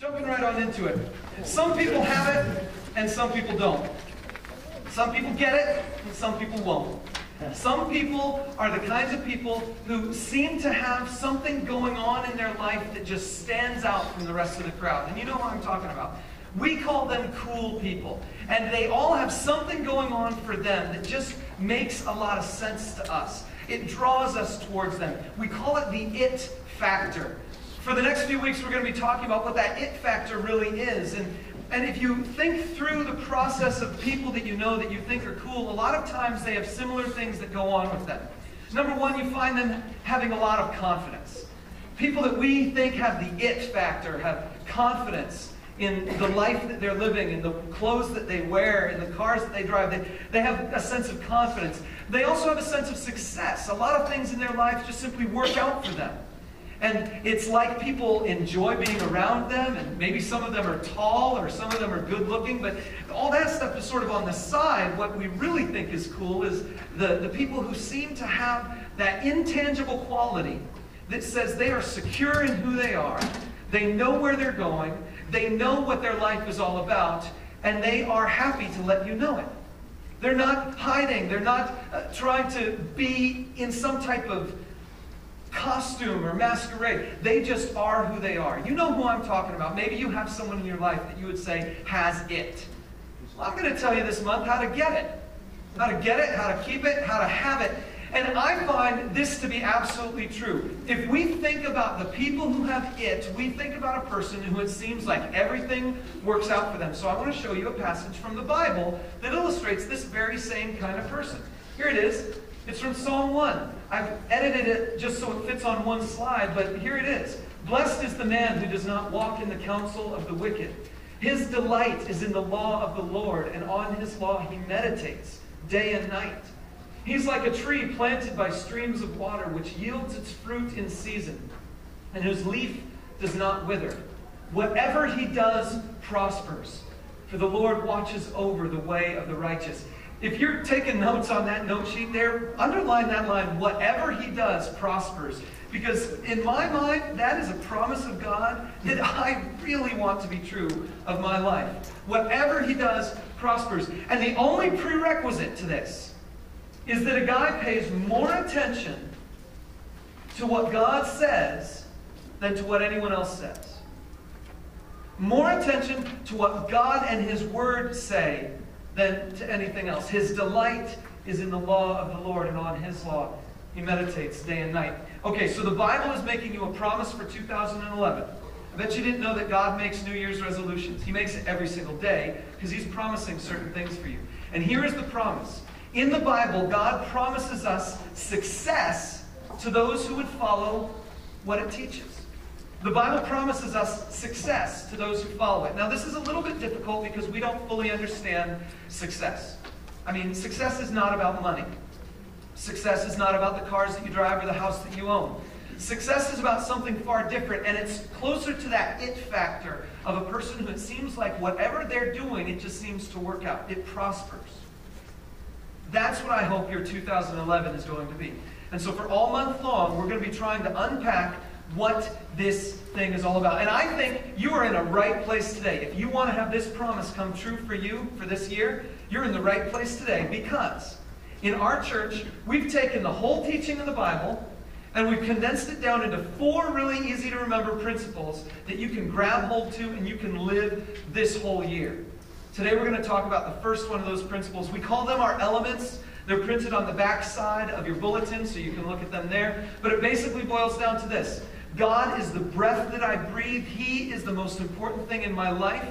Jumping right on into it. Some people have it, and some people don't. Some people get it, and some people won't. Some people are the kinds of people who seem to have something going on in their life that just stands out from the rest of the crowd. And you know what I'm talking about. We call them cool people. And they all have something going on for them that just makes a lot of sense to us. It draws us towards them. We call it the it factor. For the next few weeks, we're going to be talking about what that it factor really is. And if you think through the process of people that you know that you think are cool, a lot of times they have similar things that go on with them. Number one, you find them having a lot of confidence. People that we think have the it factor have confidence in the life that they're living, in the clothes that they wear, in the cars that they drive. They have a sense of confidence. They also have a sense of success. A lot of things in their life just simply work out for them. And it's like people enjoy being around them, and maybe some of them are tall or some of them are good looking, but all that stuff is sort of on the side. What we really think is cool is the people who seem to have that intangible quality that says they are secure in who they are, they know where they're going, they know what their life is all about, and they are happy to let you know it. They're not hiding, they're not trying to be in some type of costume or masquerade. They just are who they are. You know who I'm talking about. Maybe you have someone in your life that you would say has it. Well, I'm going to tell you this month how to get it. How to get it, how to keep it, how to have it. And I find this to be absolutely true. If we think about the people who have it, we think about a person who it seems like everything works out for them. So I want to show you a passage from the Bible that illustrates this very same kind of person. Here it is. It's from Psalm 1. I've edited it just so it fits on one slide, but here it is. Blessed is the man who does not walk in the counsel of the wicked. His delight is in the law of the Lord, and on his law he meditates day and night. He's like a tree planted by streams of water, which yields its fruit in season, and whose leaf does not wither. Whatever he does prospers, for the Lord watches over the way of the righteous. If you're taking notes on that note sheet there, underline that line, whatever he does prospers. Because in my mind, that is a promise of God that I really want to be true of my life. Whatever he does prospers. And the only prerequisite to this is that a guy pays more attention to what God says than to what anyone else says. More attention to what God and his word say than to anything else. His delight is in the law of the Lord, and on his law he meditates day and night. Okay, so the Bible is making you a promise for 2011. I bet you didn't know that God makes New Year's resolutions. He makes it every single day because he's promising certain things for you. And here is the promise. In the Bible, God promises us success to those who would follow what it teaches. The Bible promises us success to those who follow it. Now, this is a little bit difficult because we don't fully understand success. I mean, success is not about money. Success is not about the cars that you drive or the house that you own. Success is about something far different, and it's closer to that it factor of a person who it seems like whatever they're doing, it just seems to work out. It prospers. That's what I hope your 2011 is going to be. And so for all month long, we're going to be trying to unpack what this thing is all about. And I think you are in a right place today. If you want to have this promise come true for you for this year, you're in the right place today, because in our church, we've taken the whole teaching of the Bible and we've condensed it down into 4 really easy to remember principles that you can grab hold to and you can live this whole year. Today we're going to talk about the first one of those principles. We call them our elements. They're printed on the back side of your bulletin, so you can look at them there. But it basically boils down to this. God is the breath that I breathe. He is the most important thing in my life.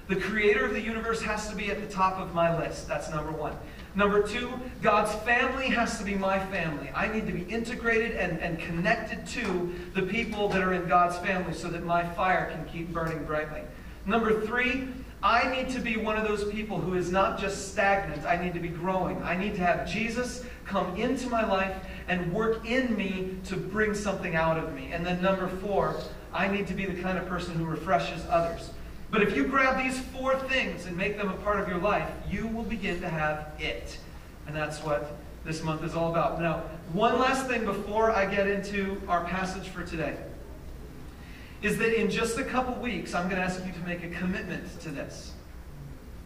The creator of the universe has to be at the top of my list. That's number 1. Number 2, God's family has to be my family. I need to be integrated and connected to the people that are in God's family so that my fire can keep burning brightly. Number 3, I need to be one of those people who is not just stagnant. I need to be growing. I need to have Jesus come into my life and work in me to bring something out of me. And then number 4, I need to be the kind of person who refreshes others. But if you grab these 4 things and make them a part of your life, you will begin to have it. And that's what this month is all about. Now, one last thing before I get into our passage for today. is that in just a couple weeks, I'm going to ask you to make a commitment to this.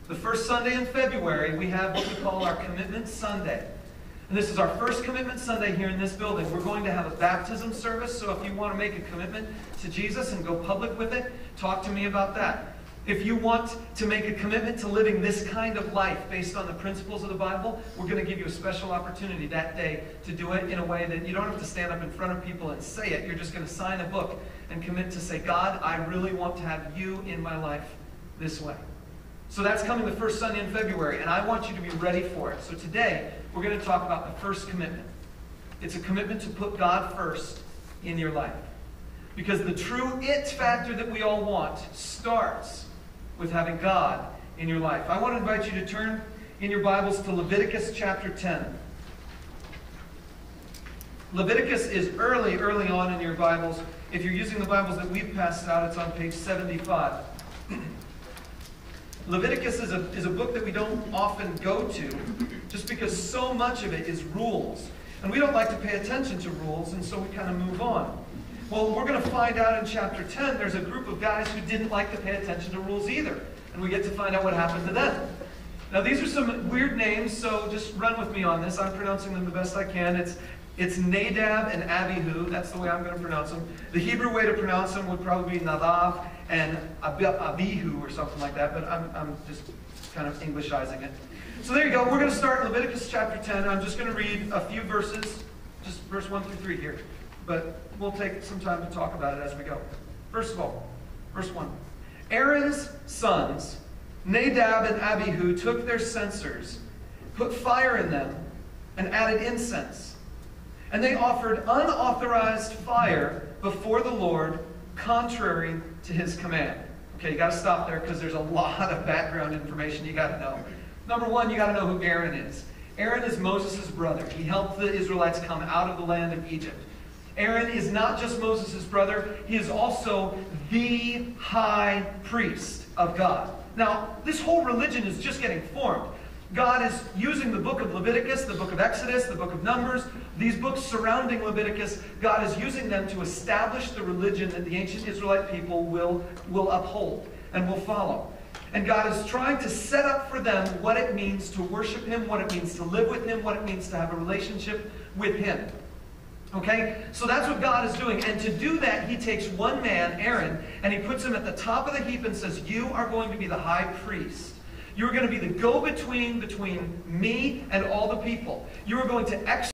The first Sunday in February, we have what we call our Commitment Sunday. And this is our first Commitment Sunday here in this building. We're going to have a baptism service, so if you want to make a commitment to Jesus and go public with it, talk to me about that. If you want to make a commitment to living this kind of life based on the principles of the Bible, we're going to give you a special opportunity that day to do it in a way that you don't have to stand up in front of people and say it. You're just going to sign a book and commit to say, God, I really want to have you in my life this way. So that's coming the first Sunday in February, and I want you to be ready for it. So today, we're going to talk about the first commitment. It's a commitment to put God first in your life. Because the true it factor that we all want starts with having God in your life. I want to invite you to turn in your Bibles to Leviticus chapter 10. Leviticus is early on in your Bibles. If you're using the Bibles that we've passed out, it's on page 75. Leviticus is a book that we don't often go to just because so much of it is rules. And we don't like to pay attention to rules, and so we kind of move on. Well, we're going to find out in chapter 10, there's a group of guys who didn't like to pay attention to rules either. And we get to find out what happened to them. Now, these are some weird names, so just run with me on this. I'm pronouncing them the best I can. It's Nadab and Abihu. That's the way I'm going to pronounce them. The Hebrew way to pronounce them would probably be Nadav and Abihu or something like that, but I'm just kind of Englishizing it. So there you go. We're going to start in Leviticus chapter 10. I'm just going to read a few verses, just verse 1 through 3 here. But we'll take some time to talk about it as we go. First of all, verse 1. Aaron's sons, Nadab and Abihu, took their censers, put fire in them, and added incense. And they offered unauthorized fire before the Lord, contrary to his command. Okay, you got to stop there because there's a lot of background information you got to know. Number one, you got to know who Aaron is. Aaron is Moses' brother. He helped the Israelites come out of the land of Egypt. Aaron is not just Moses' brother, he is also the high priest of God. Now, this whole religion is just getting formed. God is using the book of Leviticus, the book of Exodus, the book of Numbers, these books surrounding Leviticus. God is using them to establish the religion that the ancient Israelite people will uphold and will follow. And God is trying to set up for them what it means to worship Him, what it means to live with Him, what it means to have a relationship with Him. Okay? So that's what God is doing. And to do that, He takes one man, Aaron, and He puts him at the top of the heap and says, you are going to be the high priest. You're going to be the go-between between me and all the people. You are going to exercise